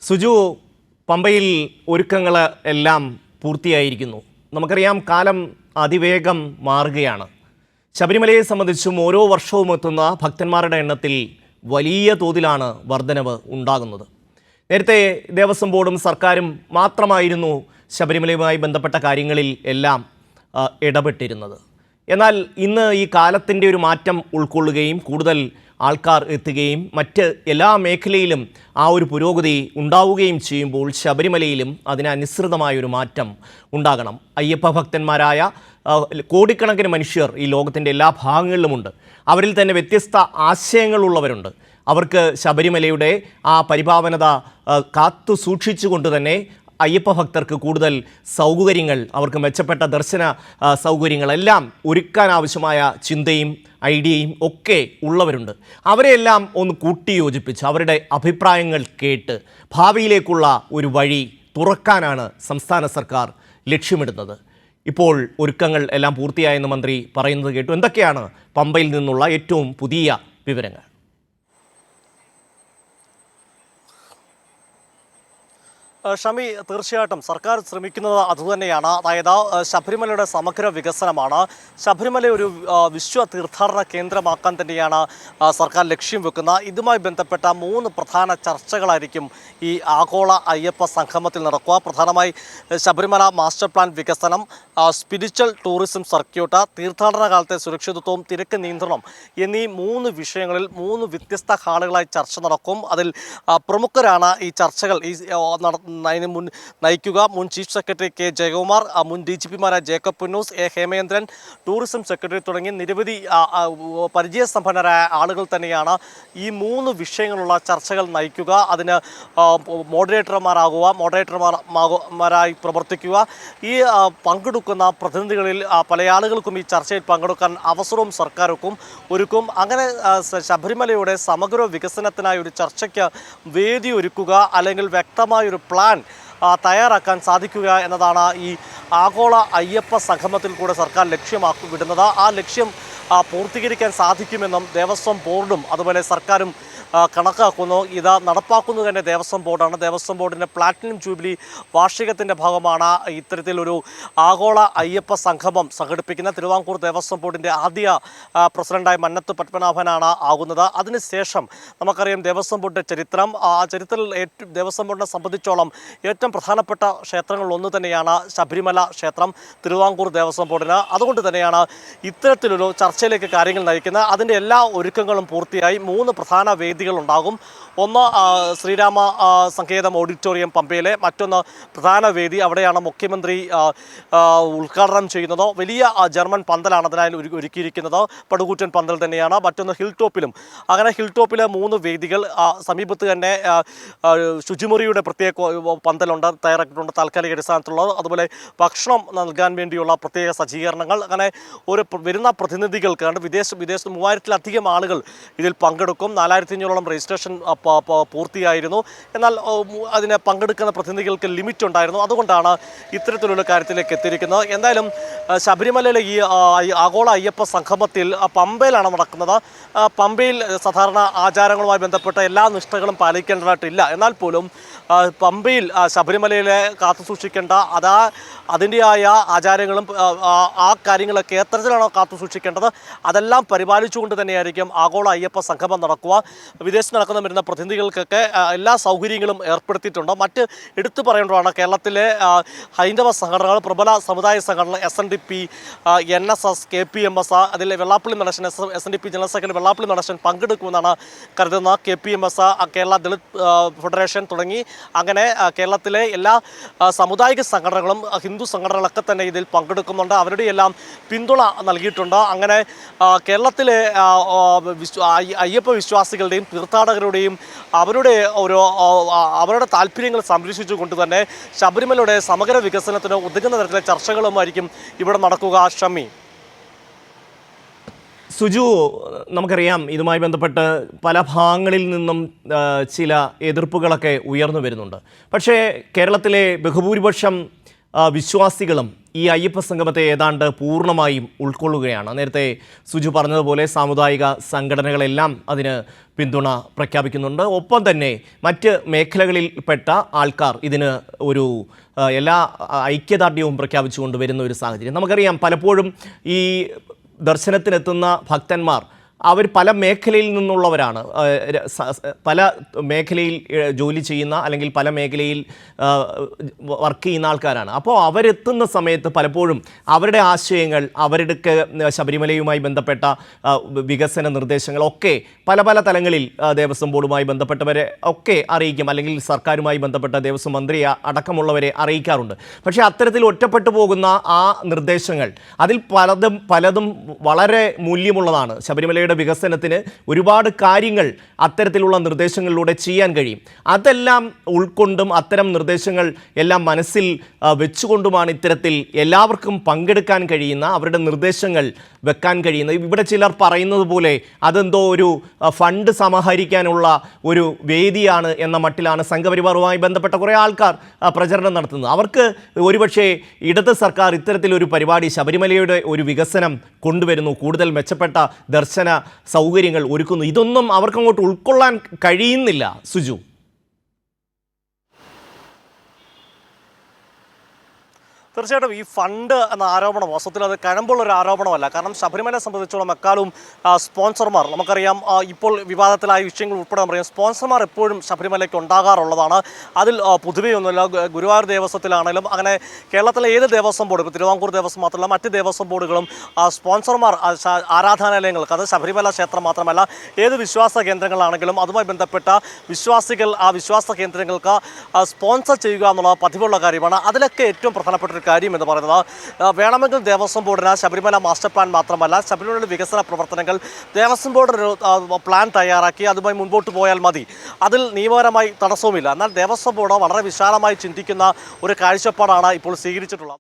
സുജു, പമ്പയിൽ ഒരുക്കങ്ങൾ എല്ലാം പൂർത്തിയായിരിക്കുന്നു. നമുക്കറിയാം, കാലം അതിവേഗം മാറുകയാണ്. ശബരിമലയെ സംബന്ധിച്ചും ഓരോ വർഷവും എത്തുന്ന ഭക്തന്മാരുടെ എണ്ണത്തിൽ വലിയ തോതിലാണ് വർധനവ് ഉണ്ടാകുന്നത്. നേരത്തെ ദേവസ്വം ബോർഡും സർക്കാരും മാത്രമായിരുന്നു ശബരിമലയുമായി ബന്ധപ്പെട്ട കാര്യങ്ങളിൽ എല്ലാം ഇടപെട്ടിരുന്നത്. എന്നാൽ ഇന്ന് ഈ കാലത്തിൻ്റെ ഒരു മാറ്റം ഉൾക്കൊള്ളുകയും കൂടുതൽ ആൾക്കാർ എത്തുകയും മറ്റ് എല്ലാ മേഖലയിലും ആ ഒരു പുരോഗതി ഉണ്ടാവുകയും ചെയ്യുമ്പോൾ ശബരിമലയിലും അതിനനുസൃതമായൊരു മാറ്റം ഉണ്ടാകണം. അയ്യപ്പ ഭക്തന്മാരായ കോടിക്കണക്കിന് മനുഷ്യർ ഈ ലോകത്തിൻ്റെ എല്ലാ ഭാഗങ്ങളിലുമുണ്ട്. അവരിൽ തന്നെ വ്യത്യസ്ത ആശയങ്ങളുള്ളവരുണ്ട്. അവർക്ക് ശബരിമലയുടെ ആ പരിപാവനത കാത്തു സൂക്ഷിച്ചുകൊണ്ട് തന്നെ അയ്യപ്പ ഭക്തർക്ക് കൂടുതൽ സൗകര്യങ്ങൾ, അവർക്ക് മെച്ചപ്പെട്ട ദർശന സൗകര്യങ്ങളെല്ലാം ഒരുക്കാനാവശ്യമായ ചിന്തയും ഐഡിയയും ഒക്കെ ഉള്ളവരുണ്ട്. അവരെയെല്ലാം ഒന്ന് കൂട്ടിയോജിപ്പിച്ച് അവരുടെ അഭിപ്രായങ്ങൾ കേട്ട് ഭാവിയിലേക്കുള്ള ഒരു വഴി തുറക്കാനാണ് സംസ്ഥാന സർക്കാർ ലക്ഷ്യമിടുന്നത്. ഇപ്പോൾ ഒരുക്കങ്ങൾ എല്ലാം പൂർത്തിയായെന്ന് മന്ത്രി പറയുന്നത് കേട്ടു. എന്തൊക്കെയാണ് പമ്പയിൽ നിന്നുള്ള ഏറ്റവും പുതിയ വിവരങ്ങൾ? ഷമി, തീർച്ചയായിട്ടും സർക്കാർ ശ്രമിക്കുന്നത് അതുതന്നെയാണ്. അതായത് ശബരിമലയുടെ സമഗ്ര വികസനമാണ്. ശബരിമല ഒരു വിശ്വ തീർത്ഥാടന കേന്ദ്രമാക്കാൻ തന്നെയാണ് സർക്കാർ ലക്ഷ്യം വെക്കുന്നത്. ഇതുമായി ബന്ധപ്പെട്ട 3 പ്രധാന ചർച്ചകളായിരിക്കും ഈ ആഗോള അയ്യപ്പ സംഗമത്തിൽ നടക്കുക. പ്രധാനമായി ശബരിമല മാസ്റ്റർ പ്ലാൻ വികസനം, സ്പിരിച്വൽ ടൂറിസം സർക്യൂട്ട്, തീർത്ഥാടന കാലത്തെ സുരക്ഷിതത്വവും തിരക്ക് നിയന്ത്രണം എന്നീ 3 വിഷയങ്ങളിൽ 3 വ്യത്യസ്ത ഹാളുകളായി ചർച്ച നടക്കും. അതിൽ പ്രമുഖരാണ് ഈ ചർച്ചകൾ അതിന് മുൻ നയിക്കുക. മുൻ ചീഫ് സെക്രട്ടറി കെ ജയകുമാർ, മുൻ DGPമാരായ Jacob Punnoose, Hemendran, tourism secretary തുടങ്ങി നിരവധി പരിചയസമ്പന്നരായ ആളുകൾ തന്നെയാണ് ഈ 3 വിഷയങ്ങളുള്ള ചർച്ചകൾ നയിക്കുക. അതിന് മോഡറേറ്റർമാരായി പ്രവർത്തിക്കുക. ഈ പങ്കെടുക്കുന്ന പ്രതിനിധികളിൽ പല ആളുകൾക്കും ഈ ചർച്ചയിൽ പങ്കെടുക്കാൻ അവസരവും സർക്കാരൊക്കും ഒരുക്കും. അങ്ങനെ ശബരിമലയുടെ സമഗ്ര വികസനത്തിനായി ഒരു ചർച്ചയ്ക്ക് വേദി ഒരുക്കുക, അല്ലെങ്കിൽ വ്യക്തമായൊരു പ്ലാൻ തയ്യാറാക്കാൻ സാധിക്കുക എന്നതാണ് ഈ ആഗോള അയ്യപ്പ സംഗമത്തിൽ കൂടെ സർക്കാർ ലക്ഷ്യമാക്കി വിടുന്നത്. ആ ലക്ഷ്യം പൂർത്തീകരിക്കാൻ സാധിക്കുമെന്നും ദേവസ്വം ബോർഡും അതുപോലെ സർക്കാരും കണക്കാക്കുന്നു. ഇത് നടപ്പാക്കുന്നത് തന്നെ ദേവസ്വം ബോർഡാണ്. ദേവസ്വം ബോർഡിൻ്റെ പ്ലാറ്റിനം ജൂബിലി വാർഷികത്തിൻ്റെ ഭാഗമാണ് ഇത്തരത്തിലൊരു ആഗോള അയ്യപ്പ സംഗമം സംഘടിപ്പിക്കുന്ന. തിരുവിതാംകൂർ ദേവസ്വം ബോർഡിൻ്റെ ആദ്യ പ്രസിഡന്റായി മന്നത്ത് പത്മനാഭനാണ് ആകുന്നത്. അതിനുശേഷം നമുക്കറിയാം ദേവസ്വം ബോർഡിൻ്റെ ചരിത്രം. ആ ചരിത്രത്തിൽ ദേവസ്വം ബോർഡിനെ സംബന്ധിച്ചോളം ഏറ്റവും പ്രധാനപ്പെട്ട ക്ഷേത്രങ്ങളിലൊന്ന് തന്നെയാണ് ശബരിമല ക്ഷേത്രം തിരുവിതാംകൂർ ദേവസ്വം ബോർഡിന്. അതുകൊണ്ട് തന്നെയാണ് ഇത്തരത്തിലൊരു ചർച്ചയിലേക്ക് കാര്യങ്ങൾ നയിക്കുന്നത്. അതിൻ്റെ എല്ലാ ഒരുക്കങ്ങളും പൂർത്തിയായി. 3 പ്രധാന വേദികളുണ്ടാകും. ഒന്ന് ശ്രീരാമ സങ്കേതം ഓഡിറ്റോറിയം പമ്പയിലെ, മറ്റൊന്ന് പ്രധാന വേദി, അവിടെയാണ് മുഖ്യമന്ത്രി ഉദ്ഘാടനം ചെയ്യുന്നത്. വലിയ ജർമ്മൻ പന്തലാണ് അതിനായി ഒരുക്കിയിരിക്കുന്നത്. പടുകൂറ്റൻ പന്തൽ തന്നെയാണ്. മറ്റൊന്ന് ഹിൽ ടോപ്പിലും. അങ്ങനെ ഹിൽ ടോപ്പിലെ 3 വേദികൾ. സമീപത്ത് തന്നെ ശുചിമുറിയുടെ പ്രത്യേക പന്തലുണ്ട്, തയ്യാറാക്കിയിട്ടുണ്ട് താൽക്കാലിക അടിസ്ഥാനത്തിലുള്ളത്. അതുപോലെ ഭക്ഷണം നൽകാൻ വേണ്ടിയുള്ള പ്രത്യേക സജ്ജീകരണങ്ങൾ. അങ്ങനെ വരുന്ന പ്രതിനിധികൾക്ക് 3000-ലധികം ആളുകൾ ഇതിൽ പങ്കെടുക്കും. 4500ഓളം രജിസ്ട്രേഷൻ പൂർത്തിയായിരുന്നു. എന്നാൽ അതിന് പങ്കെടുക്കുന്ന പ്രതിനിധികൾക്ക് ലിമിറ്റ് ഉണ്ടായിരുന്നു. അതുകൊണ്ടാണ് ഇത്തരത്തിലുള്ള കാര്യത്തിലേക്ക് എത്തിയിരിക്കുന്നത്. എന്തായാലും ശബരിമലയിലെ ഈ ആഗോള അയ്യപ്പ സംഗമത്തിൽ പമ്പയിലാണ് നടക്കുന്നത്. പമ്പയിൽ സാധാരണ ആചാരങ്ങളുമായി ബന്ധപ്പെട്ട എല്ലാ നിഷ്ഠകളും പാലിക്കേണ്ടതായിട്ടില്ല. എന്നാൽ പോലും പമ്പയിൽ ശബരിമലയിലെ കാത്തുസൂക്ഷിക്കേണ്ട അതിൻ്റെയായ ആചാരങ്ങളും ആ കാര്യങ്ങളൊക്കെ എത്തരത്തിലാണോ കാത്തുസൂക്ഷിക്കേണ്ടത് അതെല്ലാം പരിപാലിച്ചുകൊണ്ട് തന്നെയായിരിക്കും ആഗോള അയ്യപ്പ സംഗമം നടക്കുക. വിദേശത്ത് വരുന്ന പ്രതിനിധികൾക്കൊക്കെ എല്ലാ സൗകര്യങ്ങളും ഏർപ്പെടുത്തിയിട്ടുണ്ട്. മറ്റ് എടുത്തു പറയേണ്ടതാണ് കേരളത്തിലെ ഹൈന്ദവ സംഘടനകൾ, പ്രബല സമുദായ സംഘടന SNDP, NSS, KPMS, അതിൽ Vellappally Natesan SNDP general secretary Vellappally Natesan പങ്കെടുക്കുമെന്നാണ് കരുതുന്നത്. KPMS, കേരള ദളിത് ഫെഡറേഷൻ തുടങ്ങി അങ്ങനെ കേരളത്തിലെ എല്ലാ സാമുദായിക സംഘടനകളും ഹിന്ദു സംഘടനകളൊക്കെ തന്നെ ഇതിൽ പങ്കെടുക്കുന്നുണ്ട്. അവരുടെ എല്ലാം പിന്തുണ നൽകിയിട്ടുണ്ട്. അങ്ങനെ കേരളത്തിലെ അയ്യപ്പ വിശ്വാസികളുടെയും തീർത്ഥാടകരുടെയും അവരുടെ താല്പര്യങ്ങൾ സംരക്ഷിച്ചുകൊണ്ട് തന്നെ ശബരിമലയുടെ സമഗ്ര വികസനത്തിന് ഉതകുന്ന തരത്തിലെ ചർച്ചകളുമായിരിക്കും ഇവിടെ നടക്കുക. ഷമി, സുജു, നമുക്കറിയാം ഇതുമായി ബന്ധപ്പെട്ട് പല ഭാഗങ്ങളിൽ നിന്നും ചില എതിർപ്പുകളൊക്കെ ഉയർന്നു വരുന്നുണ്ട്. പക്ഷേ കേരളത്തിലെ ബഹുഭൂരിപക്ഷം വിശ്വാസികളും ഈ അയ്യപ്പ സംഗമത്തെ ഏതാണ്ട് പൂർണ്ണമായും ഉൾക്കൊള്ളുകയാണ്. നേരത്തെ സുജു പറഞ്ഞതുപോലെ സാമുദായിക സംഘടനകളെല്ലാം അതിന് പിന്തുണ പ്രഖ്യാപിക്കുന്നുണ്ട്. ഒപ്പം തന്നെ മറ്റ് മേഖലകളിൽപ്പെട്ട ആൾക്കാർ ഇതിന് ഒരു എല്ലാ ഐക്യദാർഢ്യവും പ്രഖ്യാപിച്ചുകൊണ്ട് വരുന്ന ഒരു സാഹചര്യം. നമുക്കറിയാം, പലപ്പോഴും ഈ ദർശനത്തിനെത്തുന്ന ഭക്തന്മാർ അവർ പല മേഖലയിൽ നിന്നുള്ളവരാണ്. പല മേഖലയിൽ ജോലി ചെയ്യുന്ന അല്ലെങ്കിൽ പല മേഖലയിൽ വർക്ക് ചെയ്യുന്ന ആൾക്കാരാണ്. അപ്പോൾ അവരെത്തുന്ന സമയത്ത് പലപ്പോഴും അവരുടെ ആശയങ്ങൾ, അവരുടെ ശബരിമലയുമായി ബന്ധപ്പെട്ട വികസന നിർദ്ദേശങ്ങളൊക്കെ പല പല തലങ്ങളിൽ ദേവസ്വം ബോർഡുമായി ബന്ധപ്പെട്ടവരെ ഒക്കെ അറിയിക്കും, അല്ലെങ്കിൽ സർക്കാരുമായി ബന്ധപ്പെട്ട ദേവസ്വം മന്ത്രി അടക്കമുള്ളവരെ അറിയിക്കാറുണ്ട്. പക്ഷേ അത്തരത്തിൽ ഒറ്റപ്പെട്ടു പോകുന്ന ആ നിർദ്ദേശങ്ങൾ അതിൽ പലതും വളരെ മൂല്യമുള്ളതാണ്. ശബരിമലയുടെ വികസനത്തിന് ഒരുപാട് കാര്യങ്ങൾ അത്തരത്തിലുള്ള നിർദ്ദേശങ്ങളിലൂടെ ചെയ്യാൻ കഴിയും. അതെല്ലാം ഉൾക്കൊണ്ടും അത്തരം നിർദ്ദേശങ്ങൾ എല്ലാം മനസ്സിൽ വെച്ചുകൊണ്ടുമാണ് ഇത്തരത്തിൽ എല്ലാവർക്കും പങ്കെടുക്കാൻ കഴിയുന്ന, അവരുടെ നിർദ്ദേശങ്ങൾ വെക്കാൻ കഴിയുന്ന. ഇവിടെ ചിലർ പറയുന്നത് പോലെ അതെന്തോ ഒരു ഫണ്ട് സമാഹരിക്കാനുള്ള ഒരു വേദിയാണ് എന്ന മട്ടിലാണ് സംഘപരിവാറുമായി ബന്ധപ്പെട്ട കുറേ ആൾക്കാർ പ്രചരണം നടത്തുന്നത്. അവർക്ക് ഒരുപക്ഷെ ഇടത് സർക്കാർ ഇത്തരത്തിലൊരു പരിപാടി, ശബരിമലയുടെ ഒരു വികസനം കൊണ്ടുവരുന്നു, കൂടുതൽ മെച്ചപ്പെട്ട ദർശന സൗകര്യങ്ങൾ ഒരുക്കുന്നു, ഇതൊന്നും അവർക്കങ്ങോട്ട് ഉൾക്കൊള്ളാൻ കഴിയുന്നില്ല. സുജു, തീർച്ചയായിട്ടും ഈ ഫണ്ട് എന്ന ആരോപണം വസ്തുത്തിൽ അത് കഴമ്പുള്ളൊരു ആരോപണമല്ല. കാരണം ശബരിമലയെ സംബന്ധിച്ചോളം എക്കാലവും സ്പോൺസർമാർ, നമുക്കറിയാം ഇപ്പോൾ വിവാദത്തിലായ വിഷയങ്ങൾ ഉൾപ്പെടെ പറയാം, സ്പോൺസർമാർ എപ്പോഴും ശബരിമലയ്ക്ക് ഉണ്ടാകാറുള്ളതാണ്. അതിൽ പൊതുവേ ഒന്നുമില്ല. ഗുരുവായൂർ ദേവസ്വത്തിലാണെങ്കിലും അങ്ങനെ കേരളത്തിലെ ഏത് ദേവസ്വം ബോർഡ്, ഇപ്പോൾ തിരുവിതാംകൂർ ദേവസ്വം മാത്രമല്ല മറ്റ് ദേവസ്വം ബോർഡുകളും സ്പോൺസർമാർ ആരാധനാലയങ്ങൾക്ക്, അത് ശബരിമല ക്ഷേത്രം മാത്രമല്ല ഏത് വിശ്വാസ കേന്ദ്രങ്ങളാണെങ്കിലും അതുമായി ബന്ധപ്പെട്ട വിശ്വാസികൾ ആ വിശ്വാസ കേന്ദ്രങ്ങൾക്ക് സ്പോൺസർ ചെയ്യുക എന്നുള്ള പതിവുള്ള കാര്യമാണ്. അതിലൊക്കെ ഏറ്റവും പ്രധാനപ്പെട്ട കാര്യം എന്ന് പറയുന്നത്, വേണമെങ്കിൽ ദേവസ്വം ബോർഡിന് ശബരിമല മാസ്റ്റർ പ്ലാൻ മാത്രമല്ല ശബരിമലയുടെ വികസന പ്രവർത്തനങ്ങൾ ദേവസ്വം ബോർഡിന് പ്ലാൻ തയ്യാറാക്കി അതുമായി മുൻപോട്ട് പോയാൽ മതി. അതിൽ നിയമപരമായി തടസ്സവുമില്ല. എന്നാൽ ദേവസ്വം ബോർഡ് വളരെ വിശാലമായി ചിന്തിക്കുന്ന ഒരു കാഴ്ചപ്പാടാണ് ഇപ്പോൾ സ്വീകരിച്ചിട്ടുള്ളത്.